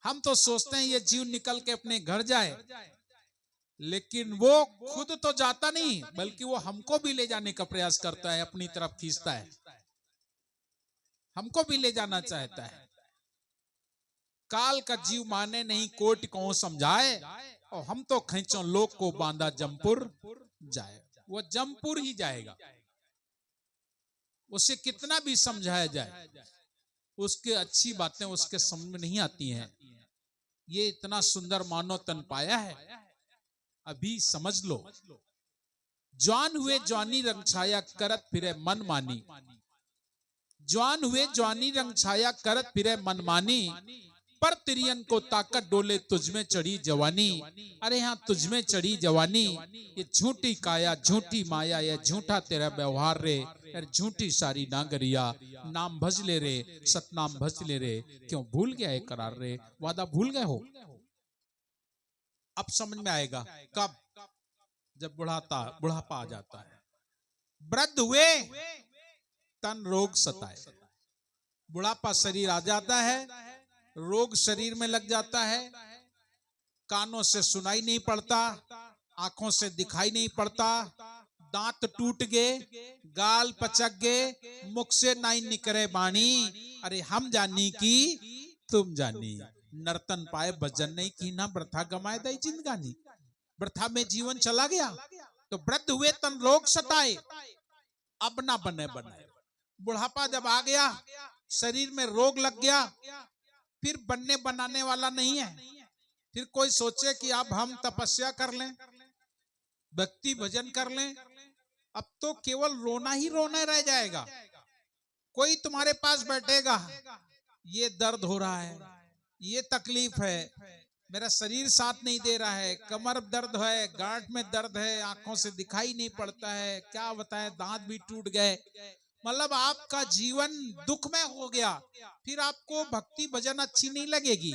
हम तो सोचते हैं ये जीव निकल के अपने घर जाए, लेकिन वो खुद तो जाता नहीं, बल्कि वो हमको भी ले जाने का प्रयास करता है, अपनी तरफ खींचता है, हमको भी ले जाना चाहता है। काल का जीव माने नहीं कोट को समझाए, और हम तो खींचो लोग को बांधा जमपुर जाए। वो जमपुर ही जाएगा, उसे कितना भी समझाया जाए, उसके अच्छी बातें उसके समझ में नहीं आती हैं। ये इतना सुंदर मानव तन पाया है, अभी समझ लो। जवान हुए जवानी रंग छाया करत फिरे मन मानी, जवान हुए जवानी रंग छाया करत फिरे मन मानी, पर तिरियन को ताकत डोले तुझमें चढ़ी जवानी। अरे हाँ, तुझमें चढ़ी जवानी, ये झूठी काया झूठी माया, ये झूठा तेरा व्यवहार रे, झूठी सारी नागरिया, नाम भज ले रे, सतनाम भज ले रे। क्यों भूल गया है करार रे, वादा भूल गए हो? अब समझ में आएगा कब, जब बुढ़ापा आ जाता है। वृद्ध हुए तन रोग सताए, बुढ़ापा शरीर आ जाता है, रोग शरीर में लग जाता है, कानों से सुनाई नहीं पड़ता, आंखों से दिखाई नहीं पड़ता, दांत टूट गए, गाल पचक गए, मुख से नहीं निकले बाणी। अरे हम जानी की तुम जानी, नर्तन पाए भजन नहीं की ना, वृथा गमाए दई जिंदगानी। वृथा में जीवन चला गया। तो वृद्ध हुए तन रोग सताए, अब ना बने बनाए। बुढ़ापा जब आ गया, शरीर में रोग लग गया, फिर बनने बनाने वाला नहीं है। फिर कोई सोचे कि अब हम तपस्या कर लें, भक्ति भजन कर लें, अब तो केवल रोना ही रोना रह जाएगा। कोई तुम्हारे पास बैठेगा, ये दर्द हो रहा है, ये तकलीफ है, मेरा शरीर साथ नहीं दे रहा है, कमर दर्द है, गांठ में दर्द है, आंखों से दिखाई नहीं पड़ता है, क्या बताएं, दांत भी टूट गए। मतलब आपका जीवन दुख में हो गया। फिर आपको भक्ति भजन अच्छी नहीं लगेगी।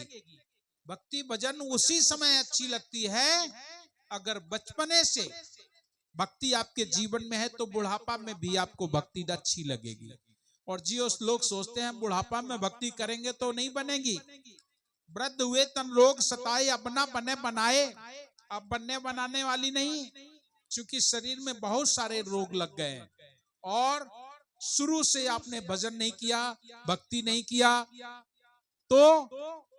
भक्ति भजन उसी समय अच्छी लगती है अगर बचपने से भक्ति आपके जीवन में है, तो बुढ़ापा में भी आपको भक्ति अच्छी लगेगी। और जो लोग सोचते हैं बुढ़ापा में भक्ति करेंगे तो नहीं बनेगी। वृद्ध हुए तन रोग सताए, अब ना बने बनाए, अब बनने बनाने वाली नहीं, क्योंकि शरीर में बहुत सारे रोग लग गए हैं। और शुरू से आपने भजन नहीं किया, भक्ति नहीं किया, तो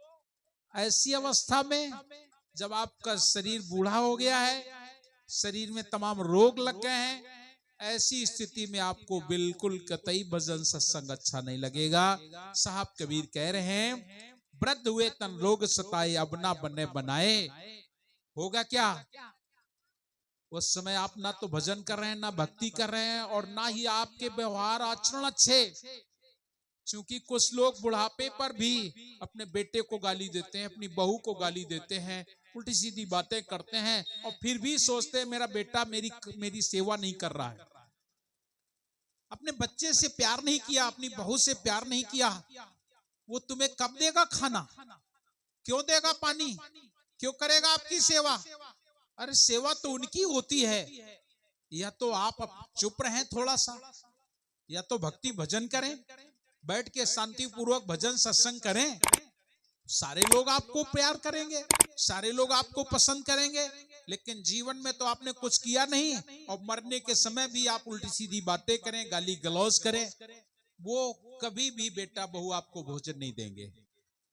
ऐसी अवस्था में जब आपका शरीर बूढ़ा हो गया है, शरीर में तमाम रोग लग गए हैं, ऐसी स्थिति में आपको बिल्कुल कतई भजन सत्संग अच्छा नहीं लगेगा। साहब कबीर कह रहे हैं, वृद्ध हुए तन रोग सताए, अब ना बने बनाए। होगा क्या? उस समय आप ना तो भजन कर रहे हैं, ना भक्ति कर रहे हैं, और ना ही आपके व्यवहार आचरण अच्छे। क्योंकि कुछ लोग बुढ़ापे पर भी अपने बेटे को गाली देते हैं, अपनी बहू को गाली देते हैं, उल्टी सीधी बातें करते हैं, और फिर भी सोचते हैं मेरा बेटा मेरी सेवा नहीं कर रहा है। अपने बच्चे से प्यार नहीं किया, अपनी बहू से प्यार नहीं किया, वो तुम्हें कब देगा खाना, क्यों देगा पानी, क्यों करेगा आपकी सेवा? अरे सेवा तो उनकी होती है। या तो आप चुप रहें थोड़ा सा, या तो भक्ति भजन करें, बैठ के शांति पूर्वक भजन सत्संग करें, सारे लोग आपको प्यार करेंगे, सारे लोग आपको पसंद करेंगे। लेकिन जीवन में तो आपने कुछ किया नहीं, और मरने के समय भी आप उल्टी सीधी बातें करें, गाली गलौज करें, वो कभी भी बेटा बहू आपको भोजन नहीं देंगे।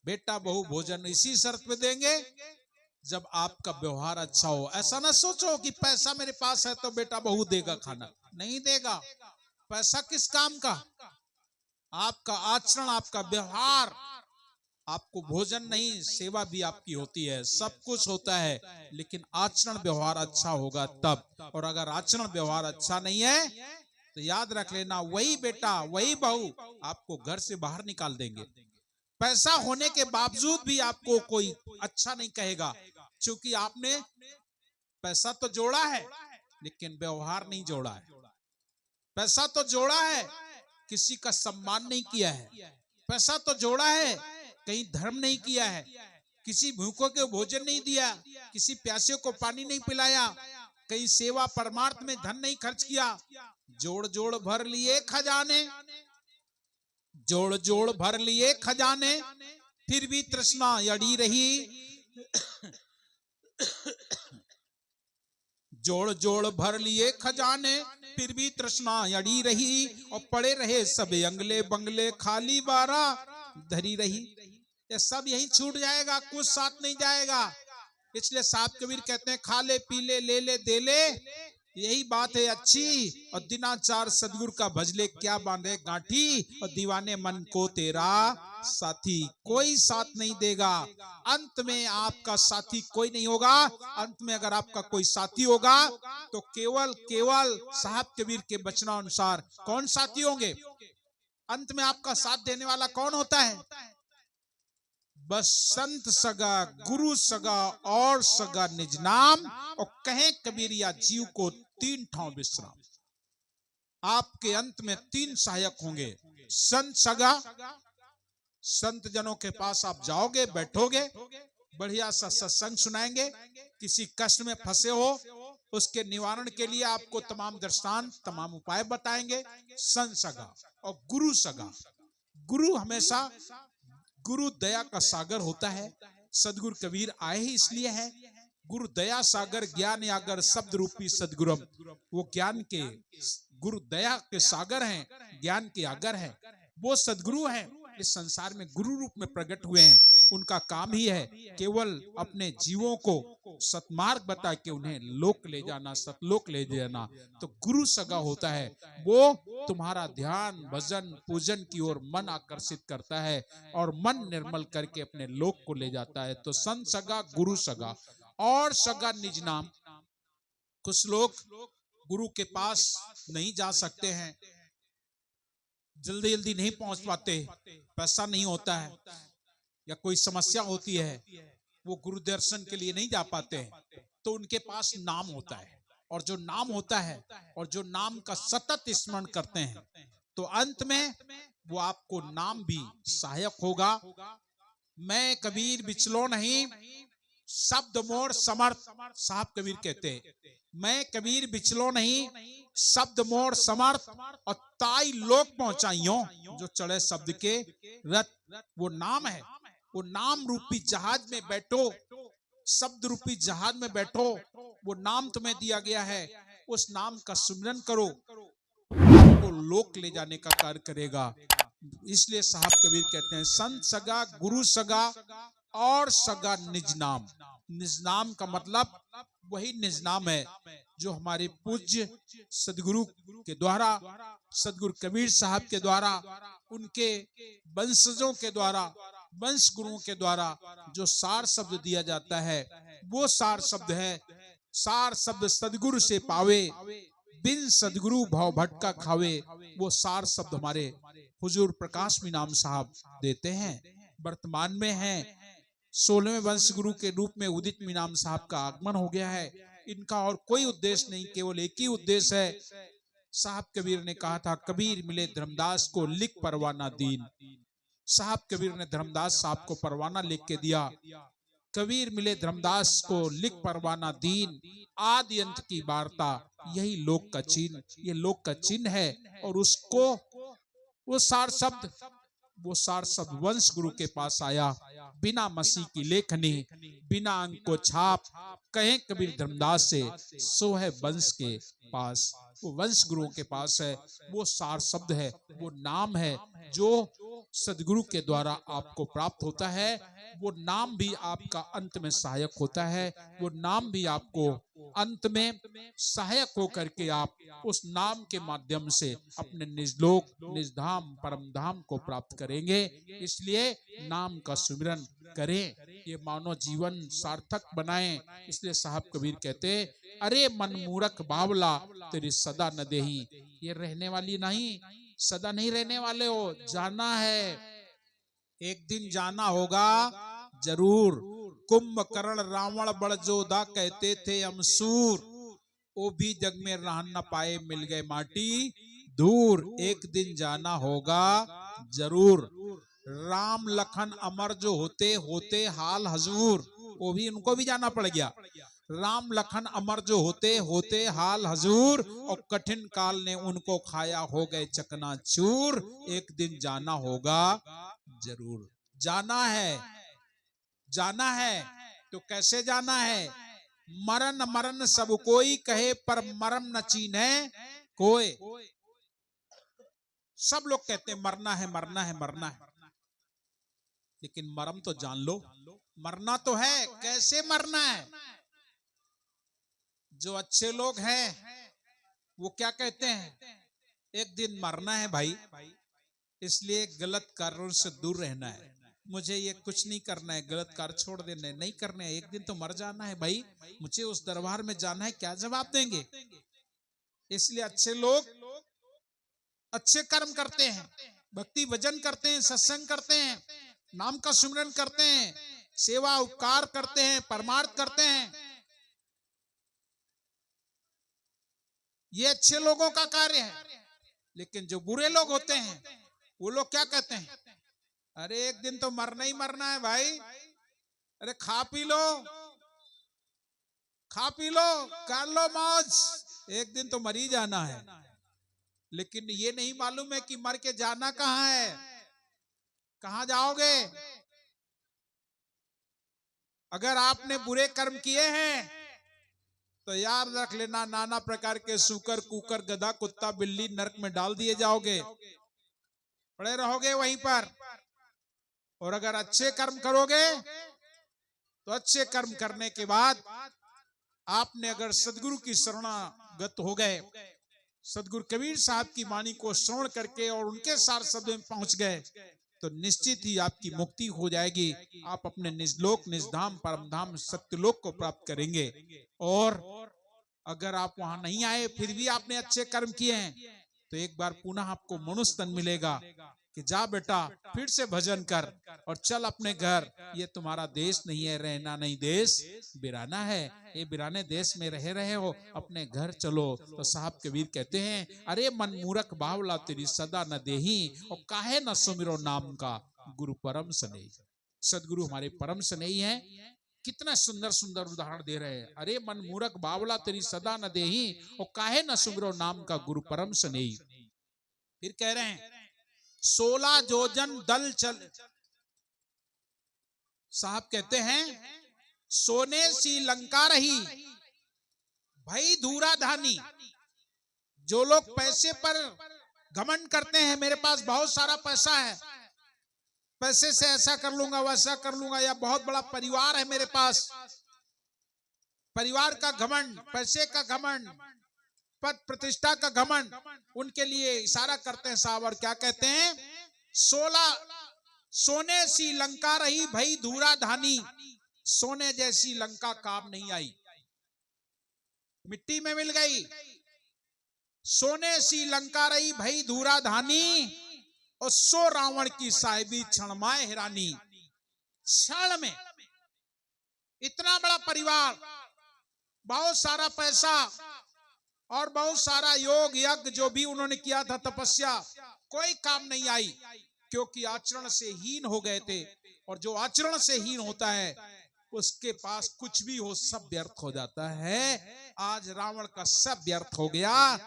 बेटा बहू भोजन इसी शर्त पे देंगे जब आपका व्यवहार अच्छा हो। ऐसा ना सोचो कि पैसा मेरे पास है तो बेटा बहू देगा खाना, नहीं देगा। पैसा किस काम का? आपका आचरण, आपका व्यवहार, आपको भोजन नहीं, सेवा भी आपकी होती है, सब कुछ होता है, लेकिन आचरण व्यवहार अच्छा होगा तब। और अगर आचरण व्यवहार अच्छा नहीं है तो याद रख लेना, वही बेटा वही बहू आपको घर से बाहर निकाल देंगे। पैसा होने के बावजूद भी आपको कोई अच्छा नहीं कहेगा, क्योंकि आपने पैसा तो जोड़ा है लेकिन व्यवहार नहीं जोड़ा है। पैसा तो जोड़ा है, किसी का सम्मान नहीं किया है। पैसा तो जोड़ा है, कहीं धर्म नहीं किया है, किसी भूखों को भोजन नहीं दिया, किसी प्यासे को पानी नहीं पिलाया, कहीं सेवा परमार्थ में धन नहीं खर्च किया। जोड़ जोड़ भर लिए खजाने, जोड़ जोड़ भर लिए खजाने, फिर भी तृष्णा अड़ी रही। जोड़ जोड़ भर लिए खजाने, फिर भी तृष्णा अड़ी रही। और पड़े रहे सब अंगले बंगले, खाली बारा धरी रही। ये सब यही छूट जाएगा, कुछ साथ नहीं जाएगा। इसलिए साहब कबीर कहते हैं, खा ले पी ले ले ले दे ले, यही बात है अच्छी। और दिनाचार सदगुरु का भजले, क्या बांधे गांठी। और दीवाने मन को तेरा साथी, कोई साथ नहीं देगा। अंत में आपका साथी कोई नहीं होगा। अंत में अगर आपका कोई साथी होगा तो केवल केवल साहब कबीर के वचनानुसार कौन साथी होंगे? अंत में आपका साथ देने वाला कौन होता है? बस संत सगा, गुरु सगा और सगा निज नाम। और कहे कबीर या जीव को तीन ठाव विश्राम। आपके अंत में तीन सहायक होंगे। संत सगा, संत जनों के पास आप जाओगे, बैठोगे, बढ़िया सा सत्संग सुनाएंगे। किसी कष्ट में फंसे हो उसके निवारण के लिए आपको तमाम दृष्टांत, तमाम उपाय बताएंगे। संत सगा। और गुरु सगा, गुरु हमेशा, गुरु दया का सागर होता है। सदगुरु कबीर आए ही इसलिए है। गुरु दया सागर ज्ञान आगर शब्द रूपी सदगुरुम। वो ज्ञान के, गुरु दया के सागर हैं, ज्ञान के आगर हैं। वो सदगुरु हैं, इस संसार में गुरु रूप में प्रकट हुए हैं। उनका काम ही है केवल अपने जीवों को सतमार्ग बता के उन्हें लोक ले जाना, सतलोक ले जाना। तो गुरु सगा होता है, वो तुम्हारा ध्यान भजन पूजन की ओर मन आकर्षित करता है और मन निर्मल करके अपने लोक को ले जाता है। तो संत सगा, गुरु सगा और सगा निज नाम। कुछ लोग गुरु के पास नहीं जा सकते हैं, जल्दी जल्दी नहीं पहुंच पाते, पैसा नहीं होता है या कोई समस्या होती है, वो गुरु दर्शन के लिए नहीं जा पाते हैं। तो उनके पास नाम होता है, और जो नाम होता है और जो नाम का सतत स्मरण करते हैं तो अंत में वो आपको नाम भी सहायक होगा। मैं कबीर बिचलो नहीं, शब्द मोर समर्थ। साहब कबीर कहते हैं, मैं कबीर बिचलो नहीं, शब्द मोर समर्थ। और ताई लोक पहुंचाइयो, जो चढ़े शब्द के रथ। वो नाम है, वो नाम रूपी जहाज में बैठो, शब्द रूपी जहाज में बैठो। वो नाम तुम्हें दिया गया है, उस नाम का सुमिरन करो, वो लोक ले जाने का कार्य करेगा। इसलिए साहब कबीर कहते हैं, संत सगा, गुरु सगा और सगा निज नाम। निज नाम का मतलब वही निज नाम है जो हमारे पूज्य सदगुरु के द्वारा, सदगुरु कबीर साहब के द्वारा, उनके वंशजों के द्वारा, वंश गुरुओं के द्वारा जो सार शब्द दिया जाता है, वो सार शब्द है। सार शब्द सदगुरु से पावे, बिन सदगुरु भव भटका खावे। वो सार शब्द हमारे हुजूर प्रकाश मीनाम साहब देते हैं। वर्तमान में है 16वें वंश गुरु के रूप में उदित मीनाम साहब का आगमन हो गया है। इनका और कोई उद्देश्य नहीं, केवल एक ही उद्देश्य है। साहब कबीर ने कहा था, कबीर मिले धर्मदास को लिख परवाना दीन। साहब कबीर ने धर्मदास साहब को परवाना लिख के दिया। कबीर मिले धर्मदास को लिख परवाना दीन, आदि अंत की वार्ता, यही लोक का चिन्ह, ये लोक का चिन्ह है। और उसको वो सार शब्द वंश गुरु के पास आया, बिना मसीह की लेखनी, बिना अंक को छाप। कहें कबीर धर्मदास से, सो है वंश के पास। वो वंश गुरुओं के पास है, वो सार शब्द है, वो नाम है जो सदगुरु के द्वारा आपको प्राप्त होता है। वो नाम भी आपका अंत में सहायक होता है। वो नाम भी आपको अंत में सहायक होकर के आप उस नाम के माध्यम से अपने निजलोक, निजधाम, परम धाम को प्राप्त करेंगे। इसलिए नाम का सुमिरन करें, ये मानव जीवन सार्थक बनाएं। इसलिए साहब कबीर कहते, अरे मन मूर्ख बावला, तेरी सदा न देही। ये रहने वाली नहीं, सदा नहीं रहने वाले हो, जाना है, एक दिन जाना होगा जरूर। कुंभकर्ण रावण बड़जोधा कहते थे अमसूर, वो भी जग में रह न पाए, मिल गए माटी दूर। एक दिन जाना होगा जरूर। राम लखन अमर जो होते होते हाल हजूर, वो भी उनको भी जाना पड़ गया। राम लखन अमर जो होते होते हाल हजूर, और कठिन काल ने उनको खाया, हो गए चकनाचूर। एक दिन जाना होगा जरूर। जाना है तो कैसे जाना है? मरण मरण सब कोई कहे पर मरम न चीन्हे कोई। सब लोग कहते हैं मरना है मरना है मरना है, लेकिन मरम तो जान लो, मरना तो है, कैसे मरना है? जो अच्छे लोग हैं वो क्या कहते हैं? एक दिन मरना है भाई, इसलिए गलत कार्यों से दूर रहना है, मुझे ये कुछ नहीं करना है, गलत कार्य छोड़ देने नहीं करने हैं, एक दिन तो मर जाना है भाई, मुझे उस दरबार में जाना है, क्या जवाब देंगे? इसलिए अच्छे लोग अच्छे कर्म करते हैं, भक्ति भजन करते हैं, सत्संग करते हैं, नाम का सुमिरन करते हैं, सेवा उपकार करते हैं, परमार्थ करते हैं। ये अच्छे लोगों का कार्य है। लेकिन जो बुरे लोग होते हैं वो लोग क्या कहते हैं? अरे एक दिन तो मरना ही मरना है भाई, अरे खा पी लो कर लो मौज, एक दिन तो मर ही जाना है। लेकिन ये नहीं मालूम है कि मर के जाना कहाँ है, कहाँ जाओगे? अगर आपने बुरे कर्म किए हैं तो याद रख लेना, नाना प्रकार के सूकर कुकर गधा कुत्ता बिल्ली नरक में डाल दिए जाओगे, पड़े रहोगे वहीं पर। और अगर अच्छे कर्म करोगे तो अच्छे कर्म करने के बाद आपने अगर सदगुरु की शरणागत हो गए, सदगुरु कबीर साहब की वाणी को श्रवण करके और उनके सार शब्द में पहुंच गए, तो निश्चित ही आपकी मुक्ति हो जाएगी, आप अपने निजलोक निजधाम परमधाम सत्यलोक को प्राप्त करेंगे। और अगर आप वहां नहीं आए फिर भी आपने अच्छे कर्म किए हैं तो एक बार पुनः आपको मनुष्य तन मिलेगा कि जा बेटा फिर से भजन कर और चल अपने घर, ये तुम्हारा देश नहीं है, रहना नहीं देश बिराना है, ये बिराने देश में रह रहे हो, अपने घर चलो। तो साहब कबीर कहते हैं, अरे मन मूरख बावला तेरी सदा न देही, और काहे न सुमिरो नाम का गुरु परम स्नेही। सदगुरु हमारे परम स्नेही हैं, कितना सुंदर सुंदर उदाहरण दे रहे हैं। अरे मन मूरख बावला तेरी सदा न देही, और काहे न सुमिरो नाम का गुरु परम स्नेही। फिर कह रहे हैं 16 जोजन दल चल, साहब कहते हैं सोने सी लंका रही भई धूरा धानी। जो लोग पैसे पर घमंड करते हैं, मेरे पास बहुत सारा पैसा है, पैसे से ऐसा कर लूंगा वैसा कर लूंगा, या बहुत बड़ा परिवार है मेरे पास, परिवार का घमंड, पैसे का घमंड, पद प्रतिष्ठा का घमंड, उनके लिए इशारा करते हैं साहब। और क्या कहते हैं? 16 सोने सी लंका रही भई धूरा धानी, सोने जैसी लंका काम नहीं आई, मिट्टी में मिल गई। सोने सी लंका रही भई धूरा धानी, और सो रावण की साहिबी क्षणमाए हिरानी। क्षण में इतना बड़ा परिवार, बहुत सारा पैसा और बहुत सारा योग यज्ञ जो भी उन्होंने किया था, तपस्या, कोई काम नहीं आई, क्योंकि आचरण से हीन हो गए थे। और जो आचरण से हीन होता है उसके पास कुछ भी हो सब व्यर्थ हो जाता है। आज रावण का सब व्यर्थ हो गया।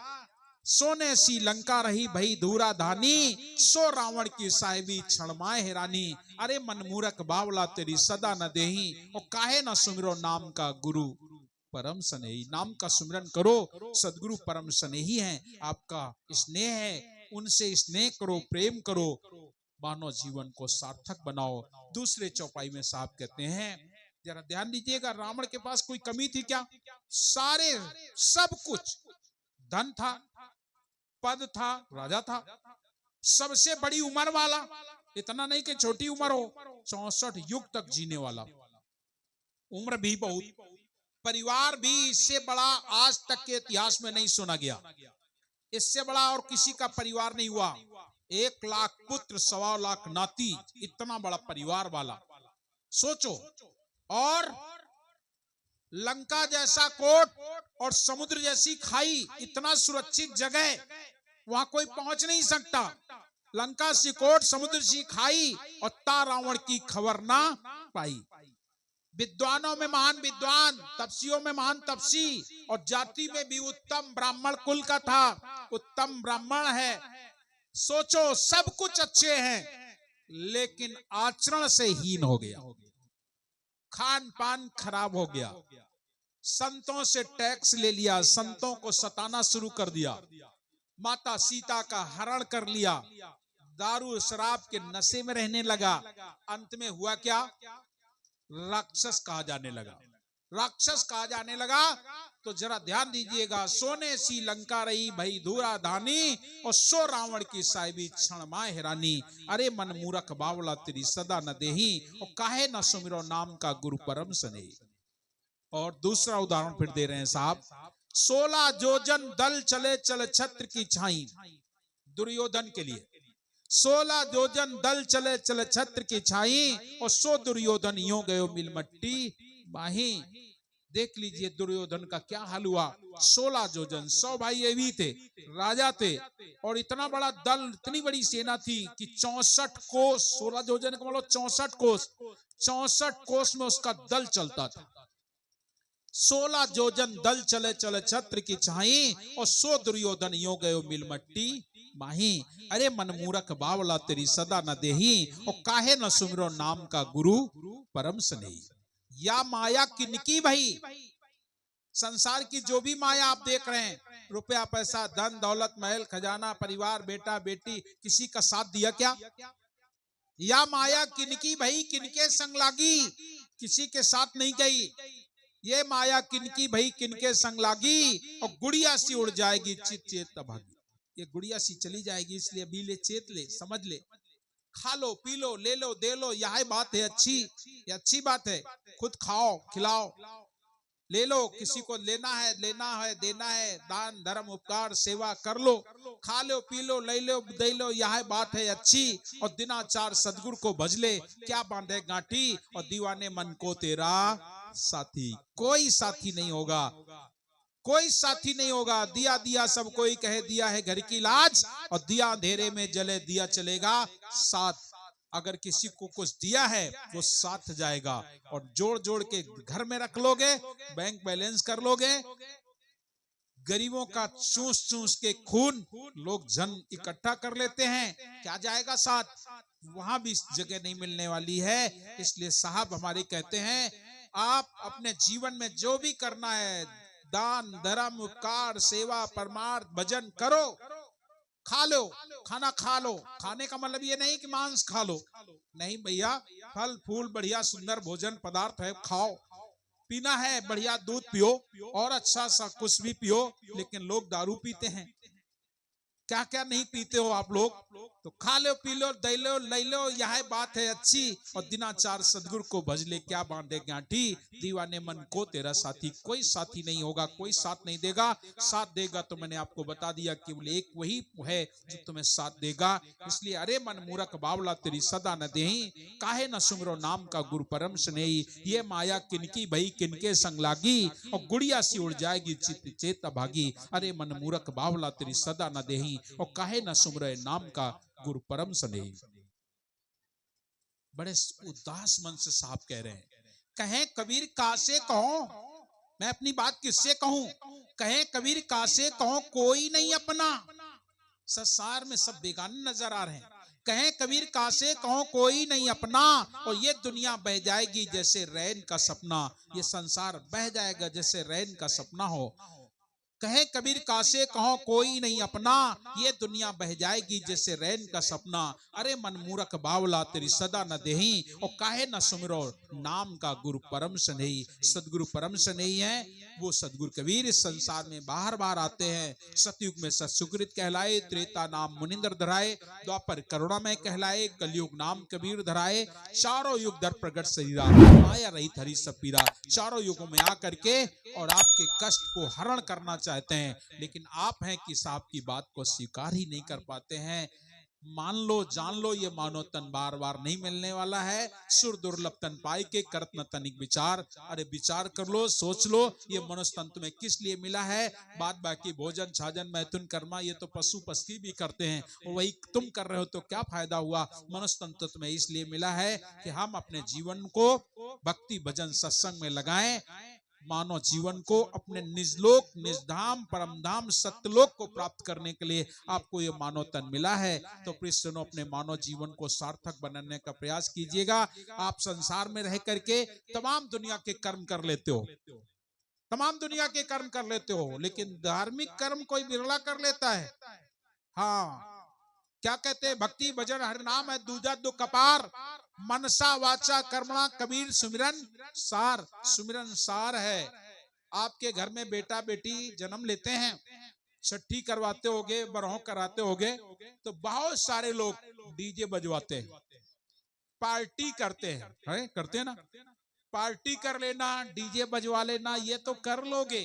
सोने सी लंका रही भई धूरा धानी, सो रावण की साहिबी क्षणमाए हिरानी। अरे मन मूरख बावला तेरी सदा न देही, और काहे न सुमिरो नाम का गुरु परम स्नेही। नाम का सुमिरन करो, सदगुरु परम स्नेही हैं, आपका स्नेह है, उनसे स्नेह करो, प्रेम करो, मानव जीवन को सार्थक बनाओ। दूसरे चौपाई में साहब कहते हैं, जरा ध्यान दीजिएगा, रावण के पास कोई कमी थी क्या? सारे सब कुछ, धन था, पद था, राजा था, सबसे बड़ी उम्र वाला, इतना नहीं कि छोटी उम्र हो, 64 युग तक जीने वाला, उम्र भी बहुत, परिवार भी इससे बड़ा आज तक के इतिहास में नहीं सुना गया, इससे बड़ा और किसी का परिवार नहीं हुआ। 1 लाख पुत्र, 1.25 लाख नाती, इतना बड़ा परिवार वाला, सोचो। और लंका जैसा कोट और समुद्र जैसी खाई, इतना सुरक्षित जगह, वहां कोई पहुंच नहीं सकता। लंका सी कोट, समुद्र सी खाई, और ता रावण की खबर ना पाई। विद्वानों में महान विद्वान, तपस्वियों में महान तपसी, और जाति में भी उत्तम ब्राह्मण कुल का था, उत्तम ब्राह्मण है। सोचो, सब कुछ अच्छे हैं, लेकिन आचरण से हीन हो गया, खान पान खराब हो गया, संतों से टैक्स ले लिया, संतों को सताना शुरू कर दिया, माता सीता का हरण कर लिया, दारू शराब के नशे में रहने लगा। अंत में हुआ क्या? राक्षस कहा जाने लगा। राक्षस कहा जाने लगा तो जरा ध्यान दीजिएगा, सोने सी लंका रही भई धूरा धानी, और सो रावण की साहिबी क्षण माय हैरानी। अरे मन मूरख बावला तेरी सदा न देही, और काहे न सुमिरो नाम का गुरु परम सने। और दूसरा उदाहरण फिर दे रहे हैं साहब, 16 जोजन दल चले चल छत्र की छाई, दुर्योधन के लिए 16 जोजन दल चले चल छत्र की छाई, और सो दुर्योधन यूं गयो मिल मट्टी बाही। देख लीजिए दुर्योधन का क्या हाल हुआ। 16 जोजन, 100 भाई ये भी थे, राजा थे, और इतना बड़ा दल, इतनी बड़ी सेना थी कि 64 कोस, 16 जोजन का मतलब 64 कोस, 64 कोस में उसका दल चलता था। 16 जोजन दल चले चले छत्र की छाई, और सो दुर्योधन यूं गयो मिल मट्टी माही। अरे मन मूरख बावला तेरी सदा न देही, और काहे न सुमिरो नाम का गुरु परम स्नेही। या माया किनकी भई, संसार की जो भी माया आप देख रहे हैं, रुपया पैसा धन दौलत महल खजाना परिवार बेटा बेटी, किसी का साथ दिया क्या? या माया किनकी भई किनके संग लागी, किसी के साथ नहीं गई। ये माया किनकी भई किनके संग लागी, और गुड़िया सी उड़ जाएगी चित चेत भागी। ये गुड़िया सी चली जाएगी, इसलिए अभी ले, चेत ले, समझ ले, खा लो पी लो ले लो दे लो, यह बात है अच्छी, ये अच्छी बात है। खुद खाओ खिलाओ ले लो, किसी को लेना है देना है, दान धर्म उपकार सेवा कर लो, खा लो पी लो ले लो दे लो, यह बात है अच्छी। और दिनाचार सदगुरु को भज ले, क्या बांधे गांठी, और दीवाने मन को तेरा साथी। कोई साथी नहीं होगा, कोई साथी नहीं होगा। दिया दिया सब कोई कहे दिया है घर की लाज, और दिया अंधेरे में जले दिया चलेगा साथ। अगर किसी को कुछ दिया है वो साथ जाएगा, और जोड़ जोड़ के घर में रख लोगे, बैंक बैलेंस कर लोगे। गरीबों का चूस चूस के खून लोग जन इकट्ठा कर लेते हैं, क्या जाएगा साथ? वहां भी जगह नहीं मिलने वाली है। इसलिए साहब हमारे कहते हैं, आप अपने जीवन में जो भी करना है, दान धर्म उपकार सेवा परमार्थ भजन करो, खा लो, खाना खा लो। खाने का मतलब ये नहीं कि मांस खा लो, नहीं भैया, फल फूल बढ़िया सुंदर भोजन पदार्थ है, खाओ। पीना है बढ़िया दूध पियो, और अच्छा सा कुछ भी पियो। लेकिन लोग दारू पीते हैं, क्या क्या नहीं पीते हो आप लोग? तो खा लो पी लो दे लो ले लो, यह बात है अच्छी। और दिनाचार सदगुरु को भज ले, क्या बांधे गांठी, दीवाने मन को तेरा साथी। कोई साथी नहीं होगा, कोई साथ नहीं देगा। साथ देगा तो मैंने आपको बता दिया, केवल एक वही है जो तुम्हें साथ देगा। इसलिए अरे मन मूरख बावला तेरी सदा न देही, काहे न सुमरो नाम का गुरु परम स्नेही। ये माया किनकी भई किनके संग लागी, और गुड़िया सी उड़ जाएगी चित चेत भागी। अरे मन मूरख बावला तेरी सदा न देही, और काहे न सुमरे नाम का गुरु परम स्नेही। बड़े उदास मन से साहब कह रहे हैं, कहें कबीर कासे कहो, मैं अपनी बात किससे कहूं? कहें कबीर कासे कहो, कोई नहीं अपना। संसार में सब बेगाने नजर आ रहे हैं। कहें कबीर कासे कहो, कोई नहीं अपना, और ये दुनिया बह जाएगी जैसे रैन का सपना। ये संसार बह जाएगा जैसे रैन का सपना हो। कहे कबीर कासे कहो, कोई नहीं अपना, ये दुनिया बह जाएगी जैसे रैन का सपना। अरे मन मूरख बावला तेरी सदा न देही, और काहे न सुमिरो नाम का गुरु परम स्नेही। सदगुरु परम स्नेही है, वो सदगुरु कबीर इस संसार में बाहर बाहर आते हैं। सतयुग में सत्सुकृत कहलाए, त्रेता नाम मुनिंद्र धराए, द्वापर करुणामय कहलाए, कलयुग नाम कबीर धराए। चारों युग दर प्रगट शरीरा, माया रहित हरि सब पीरा। चारों युगों में आकर के और आपके कष्ट को हरण करना चाहते हैं, लेकिन आप हैं कि साहब की बात को स्वीकार ही नहीं कर पाते हैं। मान लो जान लो, ये मानो तन बार बार नहीं मिलने वाला है। सुर दुर्लभ तन पाई के करत न तनिक विचार। अरे विचार कर लो, सोच लो, ये मनुष्य तन तुम्हें किस लिए मिला है? बाद बाकी भोजन छाजन मैथुन कर्मा ये तो पशु पक्षी भी करते हैं, वही तुम कर रहे हो तो क्या फायदा हुआ? मनुष्य तन तो तुम्हें इसलिए मिला है कि हम अपने जीवन को भक्ति भजन सत्संग में लगाएं, मानव जीवन को अपने निजलोक, निजधाम, परमधाम, सत्यलोक को प्राप्त करने के लिए आपको ये मानव तन मिला है। तो प्रियजनों, अपने मानव जीवन को सार्थक बनाने का प्रयास कीजिएगा। आप संसार में रह करके तमाम दुनिया के कर्म कर लेते हो, तमाम दुनिया के कर्म कर लेते हो, लेकिन धार्मिक कर्म कोई बिरला कर लेता है। हाँ, क्या कहते हैं, भक्ति भजन हरि नाम है दूजा दो कपार, मनसा वाचा कर्मणा कबीर सुमिरन सार। सुमिरन सार है। आपके घर में बेटा बेटी जन्म लेते हैं, छठी करवाते होगे, बरहों कराते होगे, तो बहुत सारे लोग डीजे बजवाते हैं, पार्टी करते हैं, करते हैं ना, पार्टी कर लेना, डीजे बजवा लेना, ये तो कर लोगे,